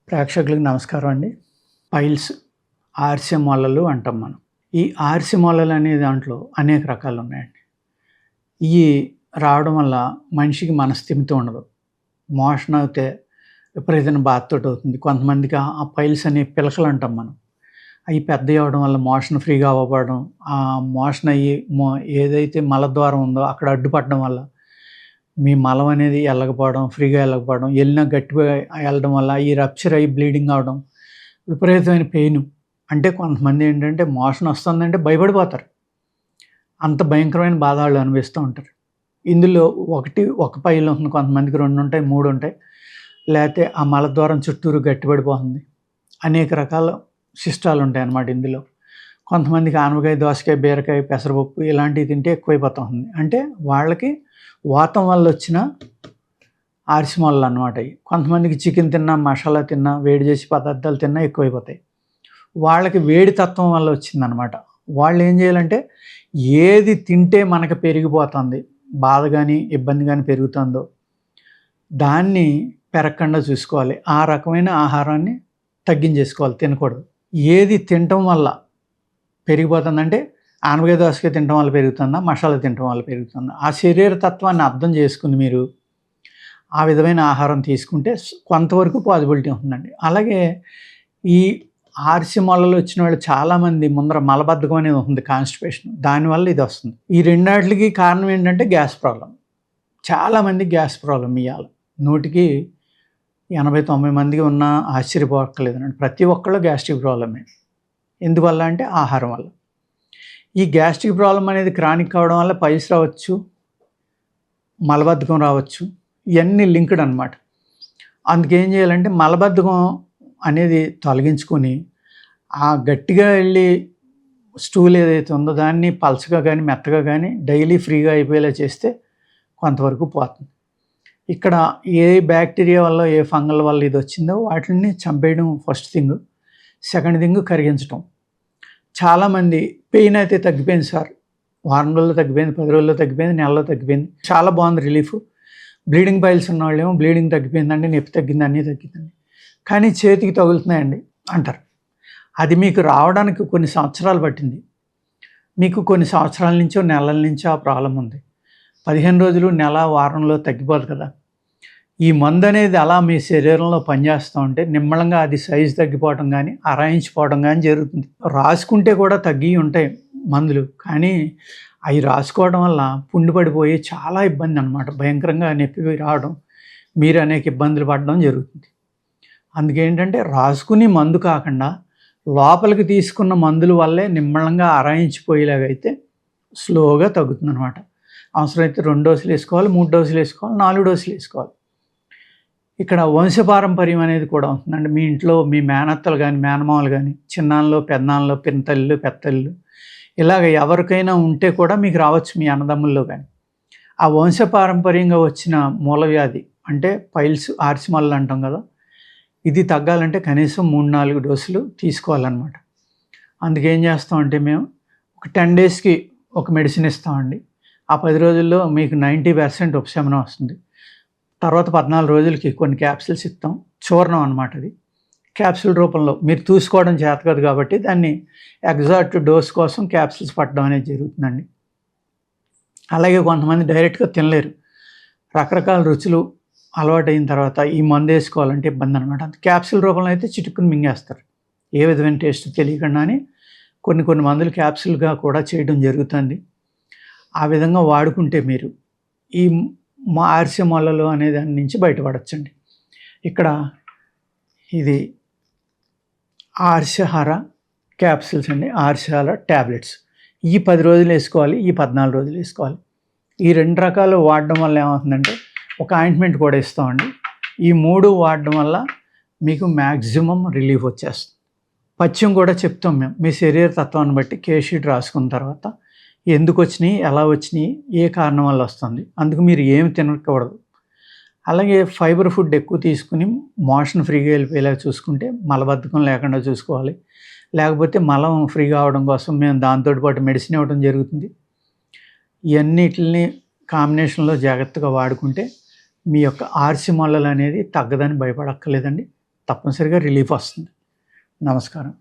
ప్రేక్షకులకు నమస్కారం అండి. పైల్స్, ఆర్సె మొలలు అంటాం మనం. ఈ ఆర్సె మొలలు అనే దాంట్లో అనేక రకాలు ఉన్నాయండి. ఇయి రావడం వల్ల మనిషికి మనస్థిమితం ఉండదు. మోషన్ అవుతే విపరీతమైన బాధతోటి అవుతుంది. కొంతమందికి ఆ పైల్స్ అనే పిలకలు అంటాం మనం. అవి పెద్దవి అవ్వడం వల్ల మోషన్ ఫ్రీగా అవ్వకపోవడం, ఆ మోషన్ అయ్యి ఏదైతే మలద్వారం ఉందో అక్కడ అడ్డుపడడం వల్ల మీ మలం అనేది వెళ్ళకపోవడం, ఫ్రీగా వెళ్ళకపోవడం, వెళ్ళినా గట్టిగా వెళ్ళడం వల్ల ఈ రప్చర్ అయ్యి బ్లీడింగ్ అవ్వడం, విపరీతమైన పెయిన్. అంటే కొంతమంది ఏంటంటే మోషన్ వస్తుందంటే భయపడిపోతారు. అంత భయంకరమైన బాధ వాళ్ళు అనుభవిస్తూ ఉంటారు. ఇందులో ఒక పైల్ ఉంటుంది, కొంతమందికి 2 ఉంటాయి, 3 ఉంటాయి. లేకపోతే ఆ మలద్వారం చుట్టూరు గట్టిపడిపోతుంది. అనేక రకాల శిష్టాలు ఉంటాయన్నమాట ఇందులో. కొంతమందికి ఆనపకాయ, దోసకాయ, బీరకాయ, పెసరపప్పు ఇలాంటివి తింటే ఎక్కువైపోతూ ఉంటుంది. అంటే వాళ్ళకి వాతం వల్ల వచ్చిన ఆర్సె మొలలు అన్నమాట ఇవి. కొంతమందికి చికెన్ తిన్నా, మసాలా తిన్నా, వేడి చేసి పదార్థాలు తిన్నా ఎక్కువైపోతాయి. వాళ్ళకి వేడి తత్వం వల్ల వచ్చిందనమాట. వాళ్ళు ఏం చేయాలంటే ఏది తింటే మనకు పెరిగిపోతుంది, బాధ కానీ ఇబ్బంది కానీ పెరుగుతుందో దాన్ని పెరగకుండా చూసుకోవాలి. ఆ రకమైన ఆహారాన్ని తగ్గించేసుకోవాలి, తినకూడదు. ఏది తినటం వల్ల పెరిగిపోతుందంటే ఆనపకాయ, దోసకాయ తినటం వల్ల పెరుగుతుందా, మసాలా తినటం వల్ల పెరుగుతుందా, ఆ శరీర తత్వాన్ని అర్థం చేసుకుని మీరు ఆ విధమైన ఆహారం తీసుకుంటే కొంతవరకు పాజిబిలిటీ ఉంటుందండి. అలాగే ఈ ఆర్సె మొలలు వచ్చిన వాళ్ళు చాలామంది ముందర మలబద్ధకం అనేది ఉంటుంది, కాన్స్టిపేషన్. దానివల్ల ఇది వస్తుంది. ఈ రెండాటికి కారణం ఏంటంటే గ్యాస్ ప్రాబ్లం. చాలామంది గ్యాస్ ప్రాబ్లం ఇవాళ 100కి 80-90 మందికి ఉన్న ఆశ్చర్యపోక్కర్లేదండి. ప్రతి ఒక్కళ్ళు గ్యాస్ట్రిక్ ప్రాబ్లమే. ఎందువల్ల అంటే ఆహారం వల్ల. ఈ గ్యాస్ట్రిక్ ప్రాబ్లం అనేది క్రానిక్ కావడం వల్ల పైల్స్ రావచ్చు, మలబద్ధకం రావచ్చు. ఇవన్నీ లింక్డ్ అనమాట. అందుకేం చేయాలంటే మలబద్ధకం అనేది తొలగించుకొని గట్టిగా వెళ్ళి స్టూల్ ఏదైతే ఉందో దాన్ని పల్చగా కానీ మెత్తగా కానీ డైలీ ఫ్రీగా అయిపోయేలా చేస్తే కొంతవరకు పోతుంది. ఇక్కడ ఏ బ్యాక్టీరియా వల్ల, ఏ ఫంగల్ వల్ల ఇది వచ్చిందో వాటిని చంపేయడం ఫస్ట్ థింగ్. సెకండ్ థింగ్ కరిగించడం. చాలామంది పెయిన్ అయితే తగ్గిపోయింది సార్, వారం రోజుల్లో తగ్గిపోయింది, 10 రోజుల్లో తగ్గిపోయింది, నెలలో తగ్గిపోయింది, చాలా బాగుంది రిలీఫ్. బ్లీడింగ్ పైల్స్ ఉన్న వాళ్ళేమో బ్లీడింగ్ తగ్గిపోయిందండి, నొప్పి తగ్గింది, అన్నీ తగ్గిందండి, కానీ చేతికి తగులుతున్నాయండి అంటారు. అది మీకు రావడానికి కొన్ని సంవత్సరాలు పట్టింది. మీకు కొన్ని సంవత్సరాల నుంచో నెలల నుంచో ఆ ప్రాబ్లం ఉంది. 15 రోజులు, నెల, వారంలో తగ్గిపోదు కదా. ఈ మందు అనేది అలా మీ శరీరంలో పనిచేస్తూ ఉంటే నిమ్మలంగా అది సైజు తగ్గిపోవడం కానీ, అరాయించిపోవడం కానీ జరుగుతుంది. రాసుకుంటే కూడా తగ్గి ఉంటాయి మందులు, కానీ అవి రాసుకోవడం వల్ల పుండు పడిపోయి చాలా ఇబ్బంది అనమాట. భయంకరంగా నొప్పి రావడం, మీరు అనేక ఇబ్బందులు పడడం జరుగుతుంది. అందుకేంటంటే రాసుకుని మందు కాకుండా లోపలికి తీసుకున్న మందుల వల్లే నిమ్మలంగా అరాయించిపోయేలాగైతే స్లోగా తగ్గుతుంది అనమాట. అవసరమైతే 2 డోసులు వేసుకోవాలి, 3 డోసులు వేసుకోవాలి, 4 డోసులు వేసుకోవాలి. ఇక్కడ వంశపారంపర్యం అనేది కూడా ఉంటుందండి. మీ ఇంట్లో మీ మేనత్తలు కానీ, మేనమామలు కానీ, చిన్నాన్నలు, పెద్దనాన్నలు, పినతల్లులు, పెద్దతల్లులు ఇలాగ ఎవరికైనా ఉంటే కూడా మీకు రావచ్చు, మీ అన్నదమ్ముల్లో కానీ. ఆ వంశపారంపర్యంగా వచ్చిన మూలవ్యాధి అంటే పైల్స్, ఆర్సె మొలలు అంటాం కదా, ఇది తగ్గాలంటే కనీసం 3-4 డోసులు తీసుకోవాలన్నమాట. అందుకేం చేస్తామంటే మేము ఒక 10 డేస్కి ఒక మెడిసిన్ ఇస్తామండి. ఆ 10 రోజుల్లో మీకు 90% ఉపశమనం వస్తుంది. తర్వాత 14 రోజులకి కొన్ని క్యాప్సిల్స్ ఇస్తాం. చూర్ణం అనమాట అది. క్యాప్సిల్ రూపంలో మీరు చూసుకోవడం చేత కాదు కాబట్టి దాన్ని ఎగ్జాక్ట్ డోస్ కోసం క్యాప్సిల్స్ పట్టడం అనేది జరుగుతుందండి. అలాగే కొంతమంది డైరెక్ట్గా తినలేరు. రకరకాల రుచులు అలవాటైన తర్వాత ఈ మందు వేసుకోవాలంటే ఇబ్బంది అనమాట. క్యాప్సిల్ రూపంలో అయితే చిటుక్కుని మింగేస్తారు, ఏ విధమైన టేస్ట్ తెలియకుండా. అని కొన్ని మందులు క్యాప్సిల్గా కూడా చేయడం జరుగుతుంది. ఆ విధంగా వాడుకుంటే మీరు ఈ ఆర్సె మొలలు అనే దాని నుంచి బయటపడచ్చండి. ఇక్కడ ఇది ఆర్సెహార క్యాప్సిల్స్ అండి, ఆర్సెహార ట్యాబ్లెట్స్. ఈ 10 రోజులు వేసుకోవాలి, ఈ 14 రోజులు వేసుకోవాలి. ఈ 2 రకాలు వాడడం వల్ల ఏమవుతుందంటే ఒక ఆయింట్మెంట్ కూడా ఇస్తామండి. ఈ 3 వాడడం వల్ల మీకు మ్యాక్సిమం రిలీఫ్ వచ్చేస్తుంది. పథ్యం కూడా చెప్తాం మేము. మీ శరీర తత్వాన్ని బట్టి కేషీట్ రాసుకున్న తర్వాత ఎందుకు వచ్చినాయి, ఎలా వచ్చినాయి, ఏ కారణం వల్ల వస్తుంది, అందుకు మీరు ఏమి తినకూడదు. అలాగే ఫైబర్ ఫుడ్ ఎక్కువ తీసుకుని మోషన్ ఫ్రీగా వెళ్ళిపోయేలా చూసుకుంటే, మలబద్ధకం లేకుండా చూసుకోవాలి. లేకపోతే మలం ఫ్రీగా అవడం కోసం మేము దాంతో పాటు మెడిసిన్ ఇవ్వడం జరుగుతుంది. ఇవన్నిటిని కాంబినేషన్లో జాగ్రత్తగా వాడుకుంటే మీ యొక్క ఆర్సె మొలలు అనేది తగ్గదని భయపడక్కర్లేదండి. తప్పనిసరిగా రిలీఫ్ వస్తుంది. నమస్కారం.